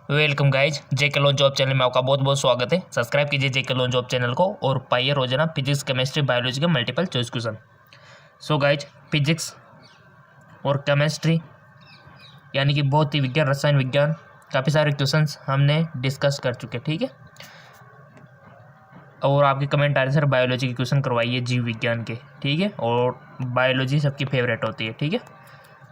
Welcome guys, जेके loan job channel में आपका बहुत बहुत स्वागत है। सब्सक्राइब कीजिए जेके लोन जॉब चैनल को और पाइए रोजाना फिजिक्स, केमिस्ट्री, बायोलॉजी के multiple choice question. So guys, physics और केमिस्ट्री यानी कि बहुत ही विज्ञान, रसायन विज्ञान, काफ़ी सारे क्वेश्चंस हमने डिस्कस कर चुके, ठीक है। और आपके कमेंट आ रहे सर बायोलॉजी के क्वेश्चन करवाइए, जीव विज्ञान के, ठीक है। और बायोलॉजी सबकी फेवरेट होती है, ठीक है।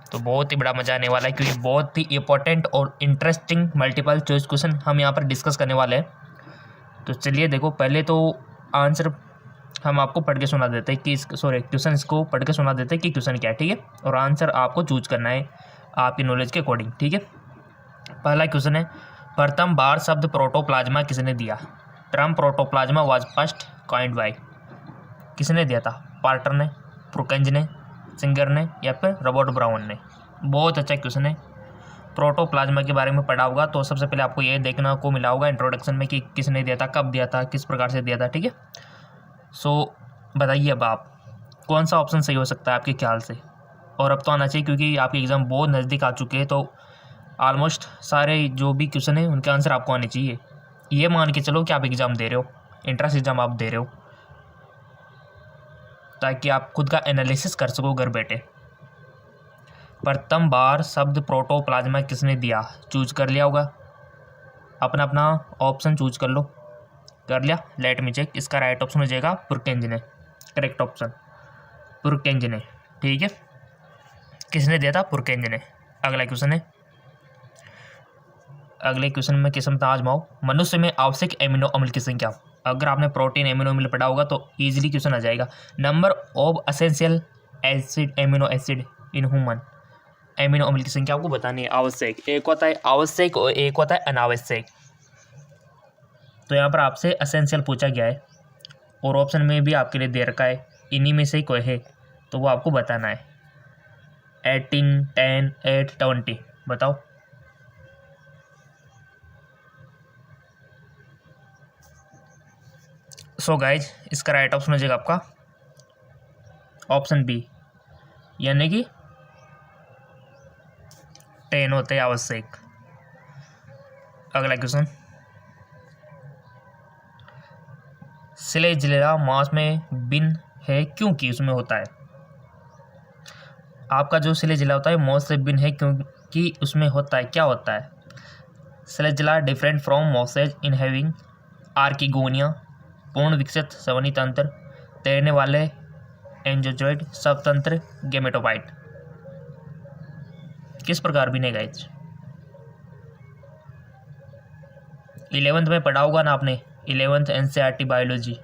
तो बहुत ही बड़ा मजा आने वाला है क्योंकि बहुत ही इंपॉर्टेंट और इंटरेस्टिंग मल्टीपल चॉइस क्वेश्चन हम यहाँ पर डिस्कस करने वाले हैं। तो चलिए देखो, पहले तो आंसर हम आपको पढ़ के सुना देते हैं कि क्वेश्चन इसको पढ़ के सुना देते हैं कि क्वेश्चन क्या है, ठीक है। और आंसर आपको चूज करना है आपकी नॉलेज के अकॉर्डिंग, ठीक है। पहला क्वेश्चन है, प्रथम बार शब्द प्रोटोप्लाज्मा किसने दिया? Term protoplasm was first coined by. किसने दिया था? पार्टर ने, प्रुकेंज ने, सिंगर ने या फिर रॉबर्ट ब्राउन ने? बहुत अच्छा क्वेश्चन है। प्रोटोप्लाज्मा के बारे में पढ़ा होगा तो सबसे पहले आपको ये देखना को मिला होगा इंट्रोडक्शन में कि किसने दिया था, कब दिया था, किस प्रकार से दिया था, ठीक है। सो बताइए अब आप कौन सा ऑप्शन सही हो सकता है आपके ख्याल से। और अब तो आना चाहिए क्योंकि आपके एग्ज़ाम बहुत नज़दीक आ चुके हैं, तो ऑलमोस्ट सारे जो भी क्वेश्चन हैं उनके आंसर आपको आने चाहिए। ये मान के चलो कि आप एग्ज़ाम दे रहे हो, इंट्रेंस एग्ज़ाम आप दे रहे हो, ताकि आप खुद का एनालिसिस कर सको घर बैठे। प्रथम बार शब्द प्रोटोप्लाज्मा किसने दिया? चूज कर लिया होगा, अपना अपना ऑप्शन चूज कर लो। कर लिया? Let me check. इसका राइट ऑप्शन हो जाएगा पुरकेंज ने, करेक्ट ऑप्शन पुरकेंज ने, ठीक है। किसने दिया था? पुरकेंज ने। अगला क्वेश्चन है, अगले क्वेश्चन में किस्मत आजमाओ। मनुष्य में आवश्यक एमिनो अम्ल की संख्या। अगर आपने प्रोटीन एमिनो अम्ल पढ़ा होगा तो इजीली क्वेश्चन आ जाएगा। Number of essential acid amino acid in human. Amino अम्ल की संख्या आपको बतानी है। आवश्यक एक होता है आवश्यक और एक होता है अनावश्यक। तो यहाँ पर आपसे एसेंशियल पूछा गया है और ऑप्शन में भी आपके लिए दे रखा है, इन्हीं में से कोई है तो वो आपको बताना है। 18, 10, 8, 20 बताओ। सो गाइज, इसका राइट ऑप्शन हो जाएगा आपका ऑप्शन बी, यानी कि 10 होते हैं आवश्यक। अगला क्वेश्चन, सिलेजिला मांस में भिन्न है क्योंकि उसमें होता है। आपका जो सिलेजिला होता है मांस से भिन्न है क्योंकि उसमें होता है, क्या होता है? Selaginella different from mosses in having archegonia, पूर्ण विकसित संवहनी तंत्र, तैरने वाले एंजोजॉइड, स्वतंत्र गेमेटोफाइट। किस प्रकार भिन्न है गाइस? 11th में पढ़ा होगा ना आपने, 11th एनसीईआरटी बायोलॉजी।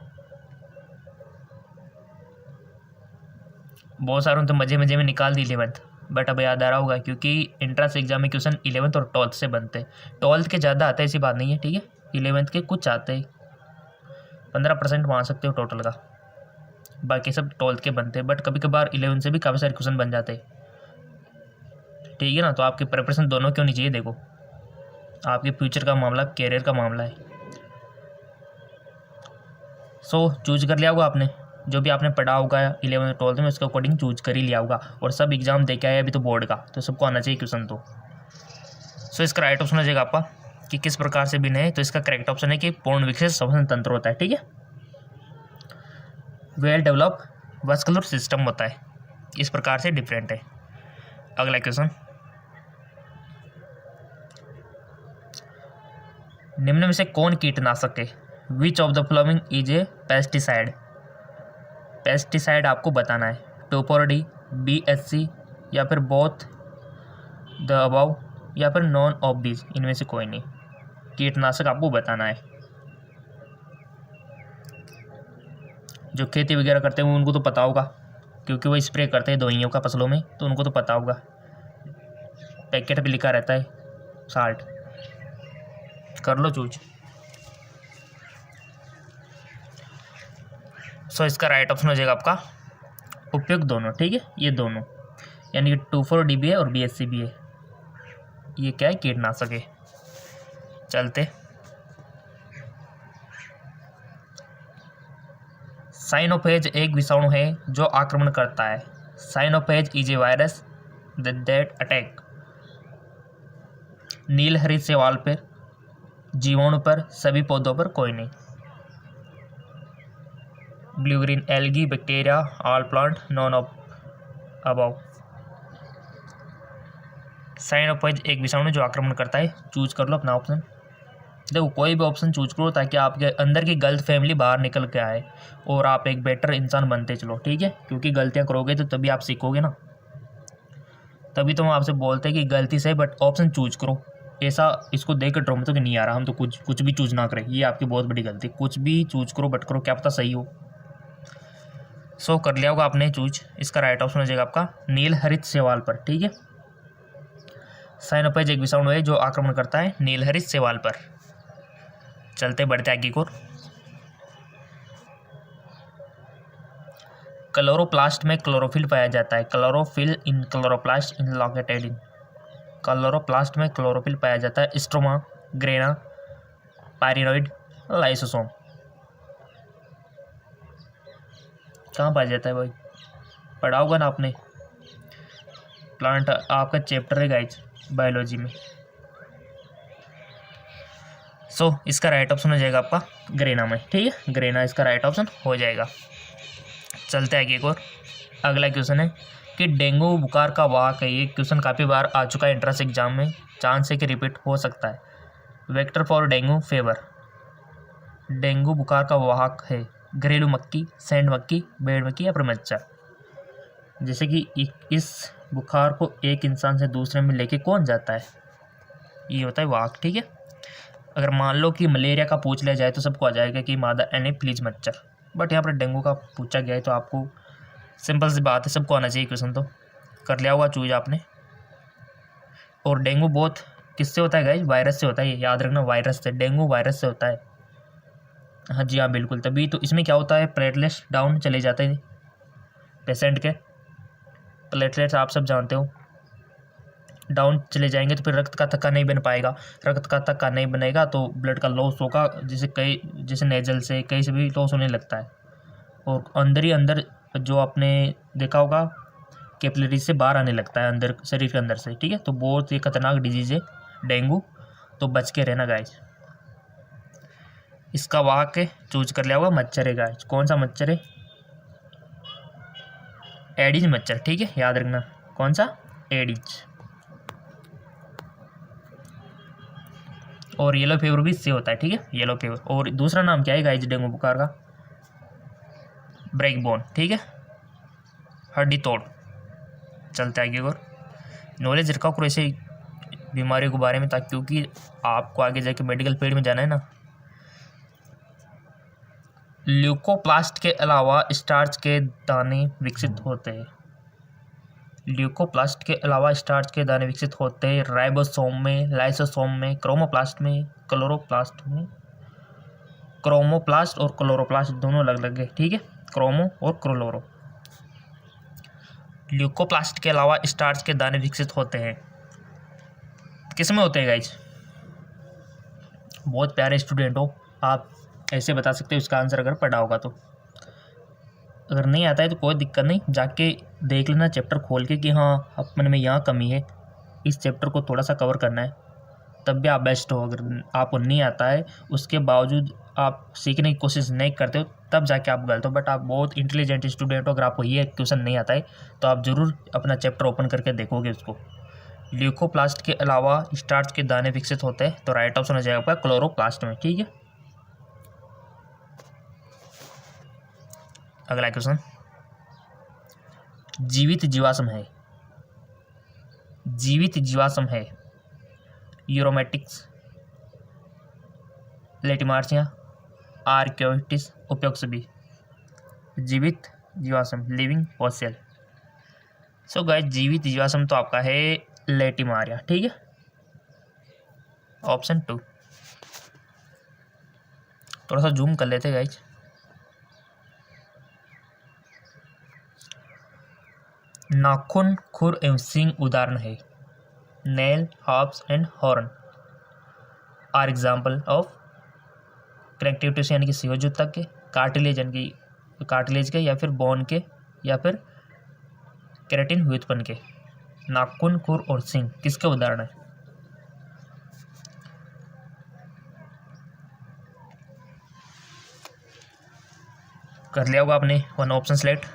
बहुत सारों तो मजे मजे में निकाल दी 11th, बट अब याद आ रहा होगा क्योंकि इंट्रेंस एग्जाम में क्वेश्चन 11th और 12th से बनते हैं। 12th के ज़्यादा आते हैं ऐसी बात नहीं है, ठीक है। 11th के कुछ आते हैं, 15% मान सकते हो टोटल का, बाकी सब 12th के बनते हैं। बट कभी कभार 11th से भी काफ़ी सारे क्वेश्चन बन जाते हैं, ठीक है ना। तो आपकी प्रिपरेशन दोनों क्यों नहीं चाहिए? देखो, आपके फ्यूचर का मामला, कैरियर का मामला है। सो चूज कर लिया होगा आपने, जो भी आपने पढ़ा होगा 11th 12th में उसके अकॉर्डिंग चूज कर ही लिया होगा। और सब एग्जाम दे के आए अभी तो बोर्ड का, तो सबको आना चाहिए क्वेश्चन तो। सो इसका राइट ऑप्शन हो जाएगा आपका कि किस प्रकार से भिन्न है, तो इसका करेक्ट ऑप्शन है कि पूर्ण विकसित श्वसन तंत्र होता है, ठीक है। वेल डेवलप वस्कुलर सिस्टम होता है, इस प्रकार से डिफरेंट है। अगला क्वेश्चन, निम्न में से कौन कीटनाशक है? Which of the following is a pesticide. Pesticide आपको बताना है, टोपोडी, BSC या फिर बोथ द अबव या फिर नॉन ऑफ दिस, इनमें से कोई नहीं। कीटनाशक आपको बताना है। जो खेती वगैरह करते हैं उनको तो पता होगा क्योंकि वो स्प्रे करते हैं दवाइयों का फसलों में, तो उनको तो पता होगा। पैकेट पे लिखा रहता है साल्ट। कर लो चूज। सो इसका राइट ऑप्शन हो जाएगा आपका उपयुक्त दोनों, ठीक है। ये दोनों यानी कि 2,4-D भी है और BSC भी है। ये क्या है? कीटनाशक है। चलते, साइनोफेज एक विषाणु है जो आक्रमण करता है। Cyanophage is a virus that attack नील हरित शैवाल पर जीवाणु पर, सभी पौधों पर कोई नहीं। Blue green algae, bacteria, all plant, none of above. Cyanophage एक विषाणु जो आक्रमण करता है। चूज कर लो अपना ऑप्शन। देखो कोई भी ऑप्शन चूज करो ताकि आपके अंदर की गलत फैमिली बाहर निकल के आए और आप एक बेटर इंसान बनते चलो, ठीक है। क्योंकि गलतियां करोगे तो तभी आप सीखोगे ना। तभी तो हम आपसे बोलते हैं कि गलती से बट ऑप्शन चूज करो। ऐसा इसको देख कर ड्रो मत कि नहीं आ रहा, हम तो कुछ भी चूज ना करें, ये आपकी बहुत बड़ी गलती। कुछ भी चूज करो बट करो, क्या पता सही हो। सो कर लिया होगा आपने चूज। इसका राइट ऑप्शन हो जाएगा आपका नील हरित शैवाल पर, ठीक है। साइनोपेज एक विषाणु है जो आक्रमण करता है नील हरित शैवाल पर। चलते बढ़ते आगे को। क्लोरोप्लास्ट में क्लोरोफिल पाया जाता है। Chlorophyll in chloroplast in located in. Chloroplast में क्लोरोफिल पाया जाता है। Stroma, grana, pyrenoid, lysosome. कहाँ पाया जाता है भाई, पढ़ा होगा ना आपने। प्लांट आपका चैप्टर है गाइज बायोलॉजी में। सो इसका राइट ऑप्शन हो जाएगा आपका ग्रेना में, ठीक है। ग्रेना इसका राइट ऑप्शन हो जाएगा। चलते आगे एक और। अगला क्वेश्चन है कि डेंगू बुखार का वाहक है। ये क्वेश्चन काफ़ी बार आ चुका है एंट्रेंस एग्जाम में, चांस है कि रिपीट हो सकता है। Vector for dengue fever. Dengue बुखार का वाहक है घरेलू मक्खी, सैंड मक्खी, भेड़ मक्खी या फिर मच्छर। जैसे कि इस बुखार को एक इंसान से दूसरे में लेके कौन जाता है, ये होता है वाहक, ठीक है। अगर मान लो कि मलेरिया का पूछ लिया जाए तो सबको आ जाएगा कि मादा एनोफिलीज मच्छर, बट यहाँ पर डेंगू का पूछा गया है तो आपको सिंपल सी बात है, सबको आना चाहिए क्वेश्चन। तो कर लिया होगा चूज आपने। और डेंगू बहुत किससे होता है गाइस, वायरस से होता है, याद रखना, वायरस से। डेंगू वायरस से होता है। हाँ जी हाँ बिल्कुल। तभी तो इसमें क्या होता है, प्लेटलेट्स डाउन चले जाते हैं पेशेंट के। प्लेटलेट्स आप सब जानते हो, डाउन चले जाएंगे तो फिर रक्त का थक्का नहीं बन पाएगा। रक्त का थक्का नहीं बनेगा तो ब्लड का लॉस होगा, जैसे नेजल से कहीं से भी लॉस होने लगता है। और अंदर ही अंदर जो आपने देखा होगा कैपिलरी से बाहर आने लगता है अंदर, शरीर के अंदर से, ठीक है। तो बहुत ही खतरनाक डिजीज़ है डेंगू, तो बच के रहना गाइस। इसका वाहक है, चूज कर लिया होगा मच्छर है गाइस। कौन सा मच्छर है, एडिज मच्छर, ठीक है, याद रखना कौन सा, एडिज। और येलो फीवर भी इससे होता है, ठीक है, येलो फीवर। और दूसरा नाम क्या है गाइस डेंगू बुखार का, ब्रेक बोन, ठीक है, हड्डी तोड़। चलते आगे और नॉलेज रखा करो ऐसे बीमारियों के बारे में, ताकि क्योंकि आपको आगे जाके मेडिकल फील्ड में जाना है ना। ल्यूकोप्लास्ट के अलावा स्टार्च के दाने विकसित होते हैं। ल्यूकोप्लास्ट के अलावा स्टार्च के दाने विकसित होते हैं राइबोसोम में, लाइसोसोम में, क्रोमोप्लास्ट में, क्लोरोप्लास्ट में। क्रोमोप्लास्ट और क्लोरोप्लास्ट दोनों अलग अलग है, ठीक है, क्रोमो और क्लोरो। ल्यूकोप्लास्ट के अलावा स्टार्च के दाने विकसित होते हैं किस में होते हैं गाइज। बहुत प्यारे स्टूडेंट हो आप, ऐसे बता सकते हो इसका आंसर अगर पढ़ा होगा तो। अगर नहीं आता है तो कोई दिक्कत नहीं, जाके देख लेना चैप्टर खोल के कि हाँ अपन में यहाँ कमी है, इस चैप्टर को थोड़ा सा कवर करना है, तब भी आप बेस्ट हो। अगर आपको नहीं आता है उसके बावजूद आप सीखने की कोशिश नहीं करते हो तब जाके आप गलत हो। बट आप बहुत इंटेलिजेंट स्टूडेंट हो, अगर आपको ये क्वेश्चन नहीं आता है तो आप ज़रूर अपना चैप्टर ओपन करके देखोगे उसको। ल्यूकोप्लास्ट के अलावा स्टार्च के दाने विकसित होते हैं, तो राइट ऑप्शन हो जाएगा आपका क्लोरोप्लास्ट में, ठीक है। अगला क्वेश्चन, जीवित जीवाश्म है, जीवित जीवाश्म है यूरोमेटिक्स, लेटिमार्चिया, आर्क्योटिस, उपयोग सभी। जीवित जीवाश्म लिविंग फॉसिल। सो गाइस जीवित जीवाश्म तो आपका है लेटिमारिया, ठीक है, ऑप्शन 2। थोड़ा सा जूम कर लेते गाइस। नाखून, खुर एवं सींग उदाहरण है। Nail, hoofs and horn are example of connective tissue यानी कि संयोजक के, कार्टिलेज यानी कि कार्टिलेज के, या फिर बोन के, या फिर केराटिन व्युत्पन्न के। नाखून, खुर और सींग किसके उदाहरण है। कर लिया होगा आपने one option select.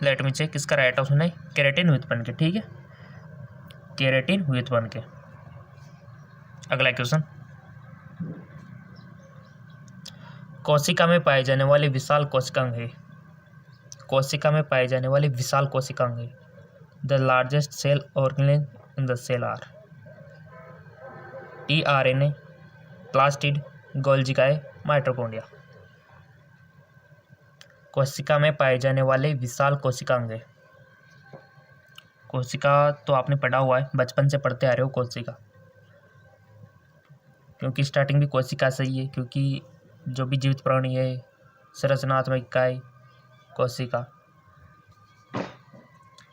Let me check, इसका राइट ऑप्शन है केराटिन विथ पन के, ठीक है, केराटिन विथ पन के। अगला क्वेश्चन, कोशिका में पाए जाने वाले विशाल कोशिकांग है, कोशिका में पाए जाने वाले विशाल कोशिकांग है। The largest cell organelle in the cell are tRNA, plastid, गोल्जिकाए, माइटोकॉन्ड्रिया। कोशिका में पाए जाने वाले विशाल कोशिकांग है। कोशिका तो आपने पढ़ा हुआ है, बचपन से पढ़ते आ रहे हो कोशिका, क्योंकि स्टार्टिंग भी कोशिका से ही है, क्योंकि जो भी जीवित प्राणी है संरचनात्मक इकाई कोशिका।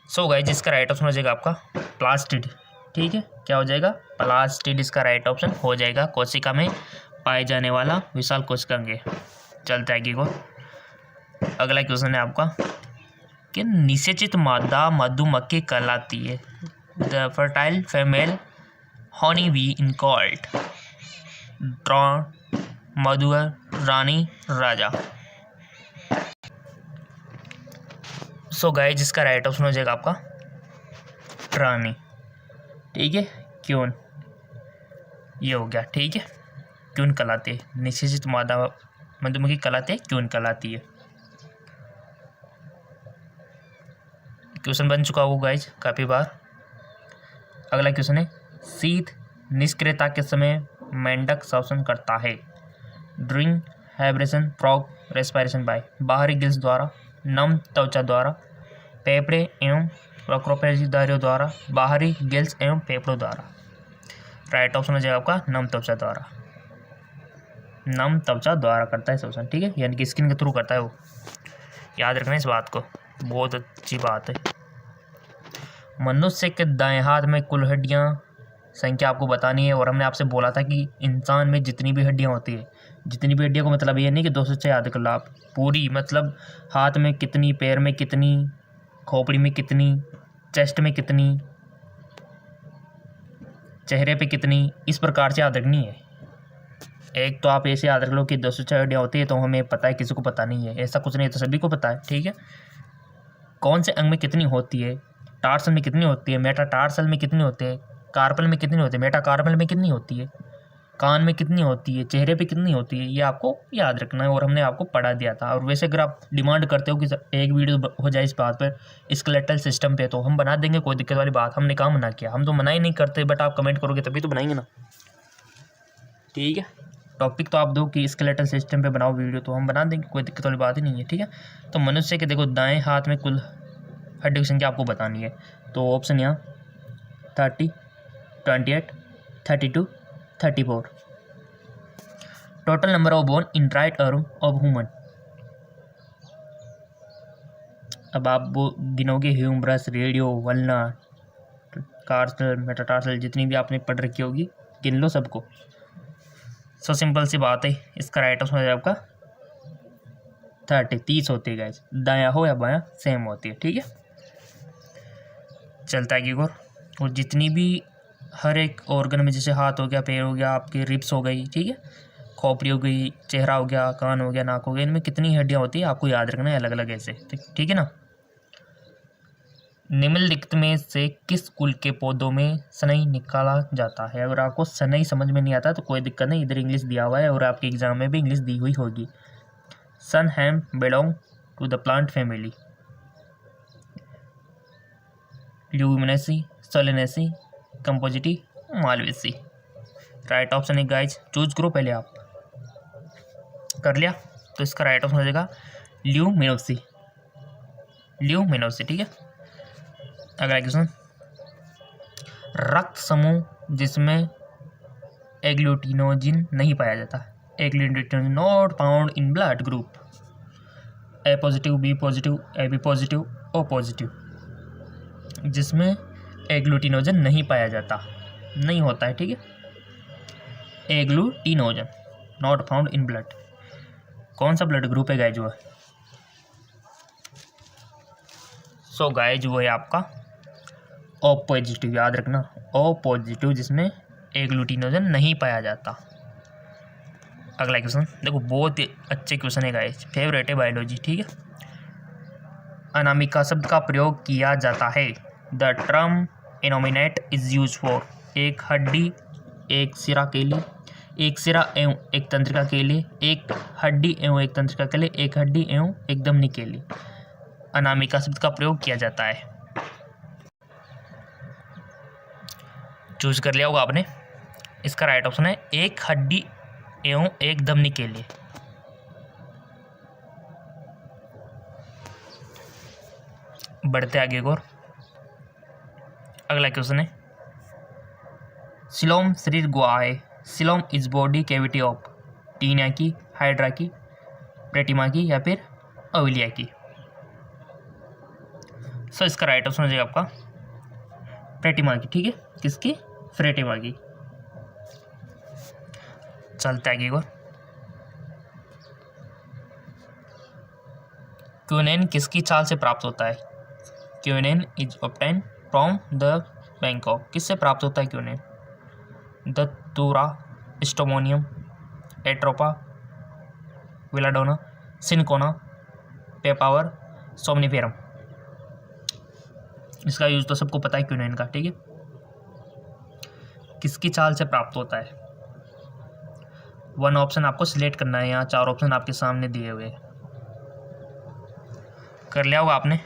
सो गाइस, जिसका राइट ऑप्शन हो जाएगा आपका प्लास्टिड, ठीक है, क्या हो जाएगा, प्लास्टिड इसका राइट ऑप्शन हो जाएगा। कोशिका में पाए जाने वाला विशाल कोशिकांग है। चलते आगे को, अगला क्वेश्चन है आपका कि निषेचित मादा मधुमक्खी कहलाती है। The fertile female honey be in called drone, Madhur, Rani, Raja. So guys, जिसका राइट ऑप्शन हो जाएगा आपका रानी, ठीक है, क्यों, ये हो गया, ठीक है, क्यों कहलाती है, निषेचित मादा मधुमक्खी कहलाती है, क्यों कहलाती है। क्वेश्चन बन चुका होगा गाइज काफ़ी बार। अगला क्वेश्चन है, शीत निष्क्रियता के समय मेंढक श्वसन करता है। ड्रिंक, हाइब्रेशन, फ्रॉग, रेस्पिरेशन बाय, बाहरी गिल्स द्वारा, नम त्वचा द्वारा, फेफड़े एवं प्रोक्रोपेशिधारियों द्वारा, बाहरी गिल्स एवं फेफड़ों द्वारा। राइट ऑप्शन हो जाएगा आपका नम त्वचा द्वारा, नम त्वचा द्वारा करता है श्वसन, ठीक है, यानी कि स्किन के थ्रू करता है वो, याद रखना इस बात को, बहुत अच्छी बात है। मनुष्य के दाएं हाथ में कुल हड्डियां संख्या आपको बतानी है, और हमने आपसे बोला था कि इंसान में जितनी भी हड्डियां होती है, जितनी भी हड्डियों को मतलब ये नहीं कि 200 से याद कर लो आप, पूरी मतलब हाथ में कितनी, पैर में कितनी, खोपड़ी में कितनी, चेस्ट में कितनी, चेहरे पे कितनी, इस प्रकार से याद रखनी है। एक तो आप ऐसे याद रख लो कि 206 हड्डियाँ होती है तो हमें पता है, किसी को पता नहीं है, ऐसा कुछ नहीं है, तो सभी को पता है, ठीक है। कौन से अंग में कितनी होती है, टार्सल में कितनी होती है, मेटाटार्सल में कितनी होती है, कार्पल में कितनी होती है, मेटाकार्पल में कितनी होती है, कान में कितनी होती है, चेहरे पे कितनी होती है, ये आपको याद रखना है, और हमने आपको पढ़ा दिया था। और वैसे अगर आप डिमांड करते हो कि एक वीडियो हो जाए इस बात पर, स्केलेटल सिस्टम पे, तो हम बना देंगे, कोई दिक्कत वाली बात, हमने कहाँ मना किया, हम तो मना ही नहीं करते, बट आप कमेंट करोगे तभी तो बनाएंगे ना, ठीक है। टॉपिक तो आप दो कि स्केलेटल सिस्टम पे बनाओ वीडियो, तो हम बना देंगे, कोई दिक्कत वाली बात ही नहीं है, ठीक है। तो मनुष्य के देखो दाएं हाथ में कुल हड्डी की संख्या आपको बतानी है, तो ऑप्शन यहाँ 30, 28, 32, 34। Total number of bone in right arm of human. अब आप वो गिनोगे, ह्यूमरस, रेडियो, वल्ना, कार्सल, मेटाटार्सल, जितनी भी आपने पढ़ रखी होगी, गिन लो सबको। सो सिंपल सी बात है, इसका राइट ऑप्शन है आपका 30 होती है गाइस, दायां हो या बायां सेम होती है, ठीक है। चलता है कि और जितनी भी हर एक ऑर्गन में, जैसे हाथ हो गया, पैर हो गया, आपके रिब्स हो गई, ठीक है, खोपड़ी हो गई, चेहरा हो गया, कान हो गया, नाक हो गया, इनमें कितनी हड्डियां होती है आपको याद रखना है अलग अलग ऐसे, ठीक है ना। निम्नलिखित में से किस कुल के पौधों में सनई निकाला जाता है। अगर आपको सनई समझ में नहीं आता तो कोई दिक्कत नहीं, इधर इंग्लिश दिया हुआ है और आपके एग्जाम में भी इंग्लिश दी हुई होगी। Sun hemp belong to the plant family. Leguminosae, Solanaceae, Compositae, Malvaceae. Right option है गाइज, चूज करो पहले आप। कर लिया तो इसका राइट ऑप्शन हो जाएगा ल्यूमिनोसी, ल्यूमिनोसी, ठीक है। अगला क्वेश्चन, रक्त समूह जिसमें एग्लूटिनोजिन नहीं पाया जाता। Agglutinogen not found in blood group. A positive, B positive, A B positive, O positive. जिसमें एग्लूटिनोजन नहीं पाया जाता, नहीं होता है, ठीक है। एग्लूटिनोजन नॉट फाउंड इन ब्लड, कौन सा ब्लड ग्रुप है गाइज वो है? सो गाइज वो है आपका ओ पॉजिटिव, याद रखना, ओ पॉजिटिव, जिसमें एग्लूटिनोजन नहीं पाया जाता। अगला क्वेश्चन देखो, बहुत ही अच्छे क्वेश्चन है गाइस, फेवरेट है बायोलॉजी, ठीक है। अनामिका शब्द का प्रयोग किया जाता है। The term innominate is use for, एक हड्डी एक सिरा के लिए, एक सिरा एवं एक तंत्रिका के लिए, एक हड्डी एवं एक तंत्रिका के लिए, एक हड्डी एवं एक धमनी के लिए अनामिका शब्द का प्रयोग किया जाता है। चूज कर लिया होगा आपने। इसका राइट ऑप्शन है एक हड्डी एवं एक धमनी के लिए। बढ़ते आगे और अगला क्वेश्चन है, सिलोम शरीर गुहा है। Coelom is body cavity of Taenia की, हाइड्रा की, प्रेटिमा की या फिर अविलिया की। सो इसका राइट ऑप्शन हो जाएगा आपका प्रेटिमा की, ठीक है। किसकी? फ्रेटिमा की। चलते आगे और क्विनेन किसकी छाल से प्राप्त होता है? Quinine is obtain from the Bangkok. किससे प्राप्त होता है क्विनेन? दतूरा, स्टोमोनियम, एट्रोपा, विलाडोना, सिनकोना, पेपावर, सोमनिफेरम। इसका यूज तो सबको पता है क्विनेन का, ठीक है। किसकी छाल से प्राप्त होता है? वन ऑप्शन आपको सिलेक्ट करना है, यहाँ चार ऑप्शन आपके सामने दिए हुए। कर लिया होगा आपने।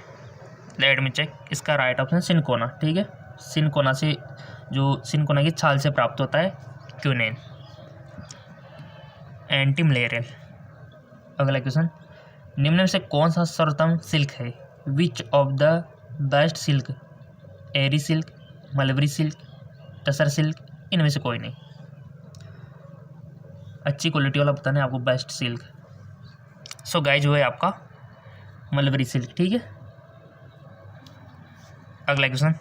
Let me check. इसका राइट ऑप्शन सिनकोना, ठीक है। सिनकोना से, जो सिनकोना की छाल से प्राप्त होता है क्विनेन। Anti malarial. अगला क्वेश्चन, निम्न में से कौन सा सर्वोत्तम सिल्क है? Which of the best silk? Eri silk, mulberry silk, tussar silk, इनमें से कोई नहीं। अच्छी क्वालिटी वाला बताना है आपको बेस्ट सिल्क। सो गाइस जो है आपका मलबरी सिल्क, ठीक है। अगला क्वेश्चन,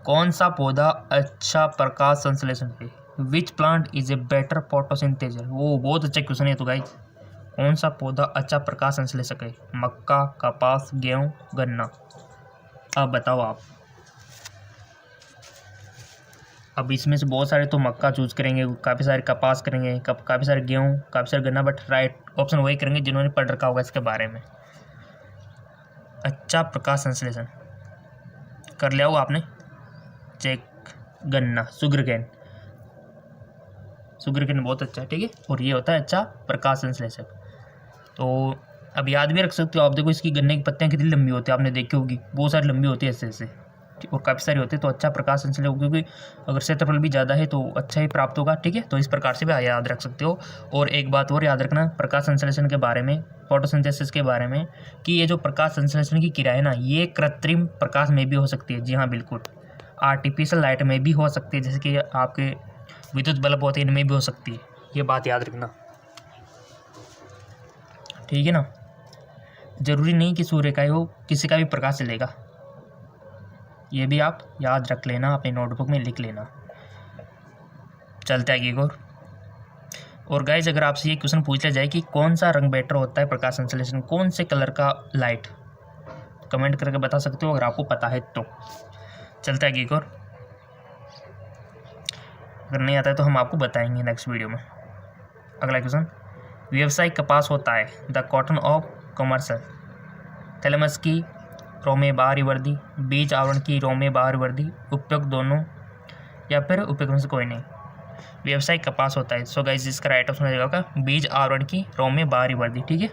कौन सा पौधा अच्छा प्रकाश संश्लेषण है? Which plant is a better photosynthesis? वो बहुत अच्छा क्वेश्चन है। तो गाइस कौन सा पौधा अच्छा प्रकाश संश्लेषक है? मक्का, कपास, गेहूं, गन्ना। अब बताओ आप। अब इसमें से बहुत सारे तो मक्का चूज करेंगे, काफ़ी सारे कपास करेंगे, काफ़ी सारे गेहूं, काफ़ी सारे गन्ना, बट राइट ऑप्शन वही करेंगे जिन्होंने पढ़ रखा होगा इसके बारे में। अच्छा प्रकाश संश्लेषण कर लिया होगा आपने चेक। गन्ना, सुगरकेन। सुगरकेन बहुत अच्छा है, ठीक है। और ये होता है अच्छा प्रकाश संश्लेषक। तो अब याद भी रख सकते हो आप। देखो इसकी गन्ने की पत्तियाँ कितनी लंबी होती है, आपने देखी होगी, बहुत सारी लंबी होती है ऐसे ऐसे, और काफ़ी सारी होती है। तो अच्छा प्रकाश संश्लेषक, क्योंकि अगर क्षेत्रफल भी ज़्यादा है तो अच्छा ही प्राप्त होगा, ठीक है। तो इस प्रकार से भी याद रख सकते हो। और एक बात और याद रखना प्रकाश संश्लेषण के बारे में, फोटोसिंथेसिस के बारे में, कि ये जो प्रकाश संश्लेषण की क्रिया है ना, ये कृत्रिम प्रकाश में भी हो सकती है। जी हाँ बिल्कुल, आर्टिफिशियल लाइट में भी हो सकती है, जैसे कि आपके विद्युत बल्ब होते हैं, इनमें भी हो सकती है। ये बात याद रखना, ठीक है ना। जरूरी नहीं कि सूर्य का ही हो, किसी का भी प्रकाश चलेगा। ये भी आप याद रख लेना, अपने नोटबुक में लिख लेना। चलते आगे और गाइज अगर आपसे ये क्वेश्चन पूछ लिया जाए कि कौन सा रंग बेटर होता है प्रकाश संश्लेषण, कौन से कलर का लाइट, कमेंट करके बता सकते हो अगर आपको पता है तो। चलते आगे अगर नहीं आता है तो हम आपको बताएंगे नेक्स्ट वीडियो में। अगला क्वेश्चन, व्यावसायिक कपास होता है the cotton of commercial. Thalamus की रोमे बाहरी वर्दी, बीज आवरण की रोमे बाहरी वर्दी, उपयुक्त दोनों या फिर उपयुक्त में से कोई नहीं। व्यावसायिक कपास होता है। सो गाइस इसका राइट ऑप्शन हो जाएगा बीज आवरण की रोमे बाहरी वर्दी, ठीक है।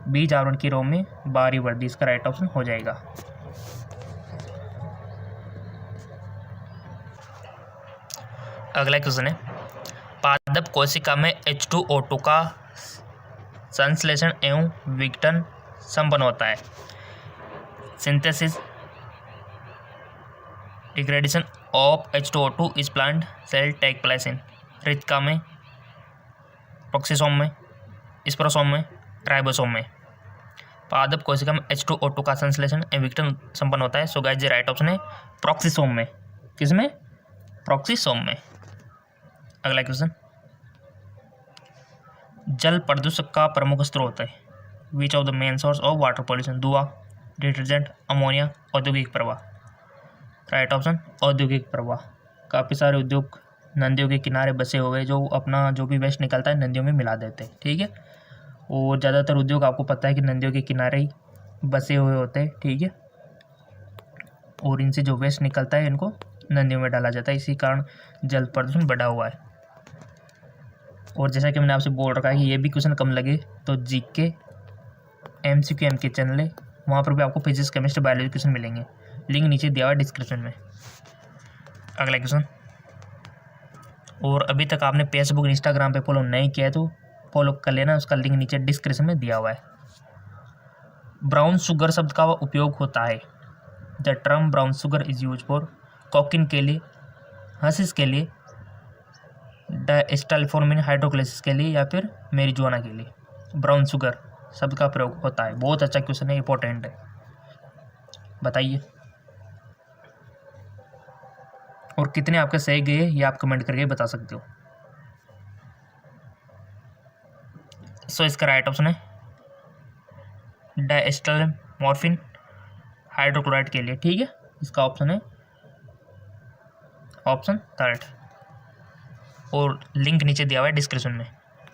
बीज आवरण की रोमे बाहरी वर्दी इसका राइट ऑप्शन हो जाएगा। अगला क्वेश्चन है, पादप कोशिका में H2O2 का संश्लेषण एवं विघटन संपन्न होता है। सिंथेसिस डिग्रेडेशन ऑफ H2O2 इस plant cell take place in रितिका में, प्रोक्सिसोम में, स्पोरोसोम में, राइबोसोम में। पादप कोशिका में H2O2 का संश्लेषण एवं विघटन संपन्न होता है। सो गाइस ये राइट ऑप्शन है प्रोक्सिसोम में। किसमें? प्रोक्सिसोम में। अगला क्वेश्चन, जल प्रदूषक का प्रमुख स्रोत है। Which of the main source of water pollution? धुआं, डिटर्जेंट, अमोनिया, औद्योगिक प्रवाह। राइट ऑप्शन औद्योगिक प्रवाह। काफ़ी सारे उद्योग नदियों के किनारे बसे हुए जो अपना जो भी वेस्ट निकलता है नदियों में मिला देते हैं, ठीक है। और ज़्यादातर उद्योग आपको पता है कि नदियों के किनारे ही बसे हुए होते हैं, ठीक है। और इनसे जो वेस्ट निकलता है इनको नदियों में डाला जाता है, इसी कारण जल प्रदूषण बढ़ा हुआ है। और जैसा कि मैंने आपसे बोल रखा है कि ये भी क्वेश्चन कम लगे तो जीके MCQ के चैनल है, वहाँ पर भी आपको फिजिक्स केमिस्ट्री बायोलॉजी क्वेश्चन मिलेंगे, लिंक नीचे दिया हुआ है डिस्क्रिप्शन में। अगला क्वेश्चन, और अभी तक आपने फेसबुक इंस्टाग्राम पे फॉलो नहीं किया है तो फॉलो कर लेना, उसका लिंक नीचे डिस्क्रिप्शन में दिया हुआ है। ब्राउन शुगर शब्द का उपयोग होता है, the term brown sugar is use for cocaine के लिए, हर्शीज के लिए, डायस्टाइलफॉर्मिन हाइड्रोक्लेसिस के लिए, या फिर मैरिजुआना के लिए ब्राउन शुगर शब्द का प्रयोग होता है। बहुत अच्छा क्वेश्चन है, इंपॉर्टेंट है, बताइए। और कितने आपके सही गए ये आप कमेंट करके बता सकते हो। सो इसका राइट ऑप्शन है डायस्टाइलमॉर्फिन हाइड्रोक्लोराइड के लिए, ठीक है। इसका ऑप्शन है ऑप्शन 3 और लिंक नीचे दिया हुआ है डिस्क्रिप्शन में।